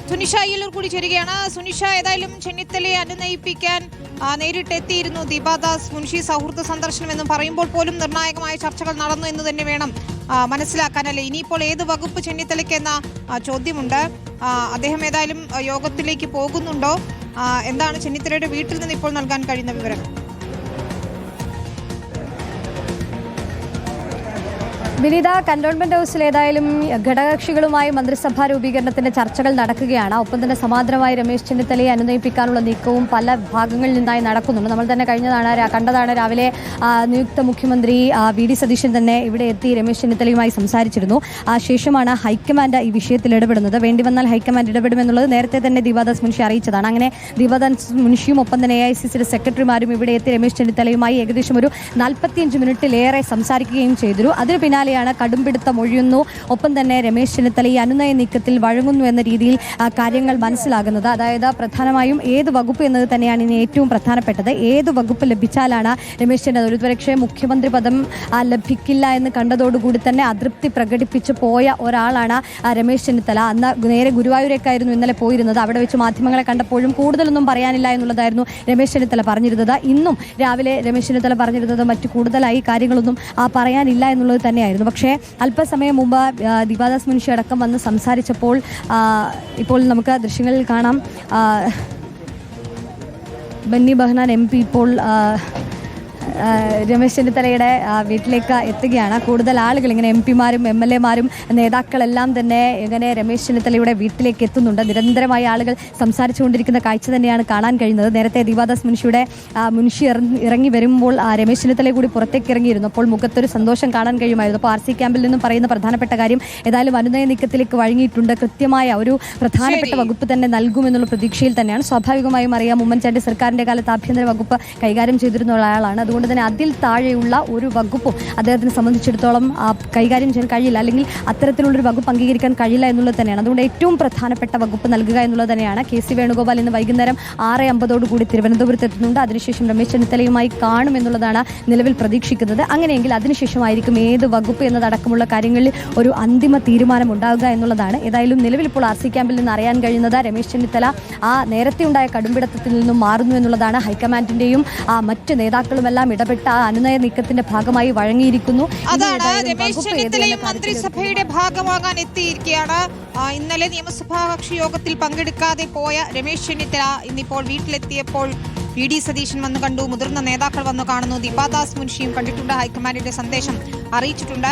സുനിഷ അയ്യലൂർ കൂടി ചേരുകയാണ്. സുനിഷ, ഏതായാലും ചെന്നിത്തലയെ അനുനയിപ്പിക്കാൻ നേരിട്ടെത്തിയിരുന്നു ദീപാദാസ് മുൻഷി. സൗഹൃദ സന്ദർശനം എന്ന് പറയുമ്പോൾ പോലും നിർണായകമായ ചർച്ചകൾ നടന്നു എന്ന് തന്നെ വേണം മനസ്സിലാക്കാനല്ലേ. ഇനിയിപ്പോൾ ഏത് വകുപ്പ് ചെന്നിത്തലയ്ക്ക് എന്ന ചോദ്യമുണ്ട്. അദ്ദേഹം ഏതായാലും യോഗത്തിലേക്ക് പോകുന്നുണ്ടോ? എന്താണ് ചെന്നിത്തലയുടെ വീട്ടിൽ നിന്ന് ഇപ്പോൾ നൽകാൻ കഴിയുന്ന വിവരം? വിനീത, കന്റോൺമെന്റ് ഹൗസിൽ ഏതായാലും ഘടകകക്ഷികളുമായി മന്ത്രിസഭാ രൂപീകരണത്തിന്റെ ചർച്ചകൾ നടക്കുകയാണ്. ഒപ്പം തന്നെ സമാന്തരമായി രമേശ് ചെന്നിത്തലയെ അനുനയിപ്പിക്കാനുള്ള നീക്കവും പല ഭാഗങ്ങളിൽ നിന്നായി നടക്കുന്നുണ്ട്. നമ്മൾ തന്നെ കണ്ടതാണ് രാവിലെ നിയുക്ത മുഖ്യമന്ത്രി വി.ഡി. സതീശൻ തന്നെ ഇവിടെ എത്തി രമേശ് ചെന്നിത്തലയുമായി സംസാരിച്ചിരുന്നു. ശേഷമാണ് ഹൈക്കമാൻഡ് ഈ വിഷയത്തിൽ ഇടപെടുന്നത്. വേണ്ടി വന്നാൽ ഹൈക്കമാൻഡ് ഇടപെടുമെന്നുള്ളത് നേരത്തെ തന്നെ ദീപാദാസ് മുൻഷി അറിയിച്ചതാണ്. അങ്ങനെ ദീപാദാസ് മുൻഷിയും ഒപ്പം തന്നെ AICCയുടെ സെക്രട്ടറിമാരും ഇവിടെ എത്തി രമേശ് ചെന്നിത്തലയുമായി ഏകദേശം ഒരു 45 മിനിറ്റിലേറെ സംസാരിക്കുകയും ചെയ്തിരുന്നു. അതിന് പിന്നാലെ കടുംപിടുത്തം ഒഴിയുന്നു. ഒപ്പം തന്നെ രമേശ് ചെന്നിത്തല ഈ അനുനയ നീക്കത്തിൽ വഴങ്ങുന്നു എന്ന രീതിയിൽ കാര്യങ്ങൾ മനസ്സിലാകുന്നത്. അതായത് പ്രധാനമായും ഏത് വകുപ്പ് എന്നത് തന്നെയാണ് ഇനി ഏറ്റവും പ്രധാനപ്പെട്ടത്. ഏത് വകുപ്പ് ലഭിച്ചാലാണ് രമേശ് ചെന്നിത്തല ഒരുപക്ഷെ മുഖ്യമന്ത്രി പദം ലഭിക്കില്ല എന്ന് കണ്ടതോടുകൂടി തന്നെ അതൃപ്തി പ്രകടിപ്പിച്ച് പോയ ഒരാളാണ് രമേശ് ചെന്നിത്തല. അന്ന് നേരെ ഗുരുവായൂരേക്കായിരുന്നു ഇന്നലെ പോയിരുന്നത്. അവിടെ വെച്ച് മാധ്യമങ്ങളെ കണ്ടപ്പോഴും കൂടുതലൊന്നും പറയാനില്ല എന്നുള്ളതായിരുന്നു രമേശ് ചെന്നിത്തല പറഞ്ഞിരുന്നത്. ഇന്നും രാവിലെ രമേശ് ചെന്നിത്തല പറഞ്ഞിരുന്നത് മറ്റു കൂടുതലായി കാര്യങ്ങളൊന്നും പറയാനില്ല എന്നുള്ളത് തന്നെയായിരുന്നു. പക്ഷേ അല്പസമയം മുമ്പ് ദീപാദാസ് മുൻഷി അടക്കം വന്ന് സംസാരിച്ചപ്പോൾ ഇപ്പോൾ നമുക്ക് ദൃശ്യങ്ങളിൽ കാണാം. ബെന്നി ബെഹനാൻ MP ഇപ്പോൾ രമേശ് ചെന്നിത്തലയുടെ വീട്ടിലേക്ക് എത്തുകയാണ്. കൂടുതൽ ആളുകൾ ഇങ്ങനെ MP-മാരും MLA-മാരും നേതാക്കളെല്ലാം തന്നെ ഇങ്ങനെ രമേശ് ചെന്നിത്തലയുടെ വീട്ടിലേക്ക് എത്തുന്നുണ്ട്. നിരന്തരമായി ആളുകൾ സംസാരിച്ചുകൊണ്ടിരിക്കുന്ന കാഴ്ച തന്നെയാണ് കാണാൻ കഴിയുന്നത്. നേരത്തെ ദീപാദാസ് മുൻഷി ഇറങ്ങി വരുമ്പോൾ രമേശ് ചെന്നിത്തല കൂടി പുറത്തേക്ക് ഇറങ്ങിയിരുന്നു. അപ്പോൾ മുഖത്തൊരു സന്തോഷം കാണാൻ കഴിയുമായിരുന്നു. അപ്പോൾ RC ക്യാമ്പിൽ നിന്നും പറയുന്ന പ്രധാനപ്പെട്ട കാര്യം ഏതായാലും അനുനയ നീക്കത്തിലേക്ക് വഴങ്ങിയിട്ടുണ്ട്. കൃത്യമായ ഒരു പ്രധാനപ്പെട്ട വകുപ്പ് തന്നെ നൽകുമെന്നുള്ള പ്രതീക്ഷയിൽ തന്നെയാണ്. സ്വാഭാവികമായും അറിയാം, ഉമ്മൻചാണ്ടി സർക്കാരിന്റെ കാലത്ത് ആഭ്യന്തര വകുപ്പ് കൈകാര്യം ചെയ്തിരുന്ന ആളാണ്. അതുകൊണ്ട് തന്നെ അതിൽ താഴെയുള്ള ഒരു വകുപ്പും അദ്ദേഹത്തിനെ സംബന്ധിച്ചിടത്തോളം കൈകാര്യം ചെയ്യാൻ കഴിയില്ല, അല്ലെങ്കിൽ അത്തരത്തിലുള്ളൊരു വകുപ്പ് അംഗീകരിക്കാൻ കഴിയില്ല എന്നുള്ളത് തന്നെയാണ്. അതുകൊണ്ട് ഏറ്റവും പ്രധാനപ്പെട്ട വകുപ്പ് നൽകുക എന്നുള്ളത് തന്നെയാണ്. KC വേണുഗോപാൽ ഇന്ന് വൈകുന്നേരം 6:50 തിരുവനന്തപുരത്ത് എത്തുന്നുണ്ട്. അതിനുശേഷം രമേശ് ചെന്നിത്തലയുമായി കാണുമെന്നുള്ളതാണ് നിലവിൽ പ്രതീക്ഷിക്കുന്നത്. അങ്ങനെയെങ്കിൽ അതിനുശേഷമായിരിക്കും ഏത് വകുപ്പ് എന്നതടക്കമുള്ള കാര്യങ്ങളിൽ ഒരു അന്തിമ തീരുമാനം ഉണ്ടാവുക എന്നുള്ളതാണ്. ഏതായാലും നിലവിൽ ഇപ്പോൾ RC ക്യാമ്പിൽ നിന്ന് അറിയാൻ കഴിയുന്നത് രമേശ് ചെന്നിത്തല നേരത്തെ ഉണ്ടായ കടുംപിടുത്തത്തിൽ നിന്നും മാറുന്നു എന്നുള്ളതാണ്. ഹൈക്കമാൻഡിന്റെയും മറ്റ് നേതാക്കളുമെല്ലാം ഇടപെട്ട അനുനയ നീക്കത്തിന്റെ ഭാഗമായി വഴങ്ങിയിരിക്കുന്നു. അതാണ് രമേശ് ചെന്നിത്തലയും മന്ത്രിസഭയുടെ ഭാഗമാകാൻ എത്തിയിരിക്കുകയാണ്. ഇന്നലെ നിയമസഭാ കക്ഷി യോഗത്തിൽ പങ്കെടുക്കാതെ പോയ രമേശ് ചെന്നിത്തല ഇന്നിപ്പോൾ വീട്ടിലെത്തിയപ്പോൾ വി.ഡി. സതീശൻ വന്നു കണ്ടു. മുതിർന്ന നേതാക്കൾ വന്നു കാണുന്നു. ദീപാദാസ് മുൻഷിയും കണ്ടിട്ടുണ്ട്. ഹൈക്കമാൻഡിന്റെ സന്ദേശം അറിയിച്ചിട്ടുണ്ട്.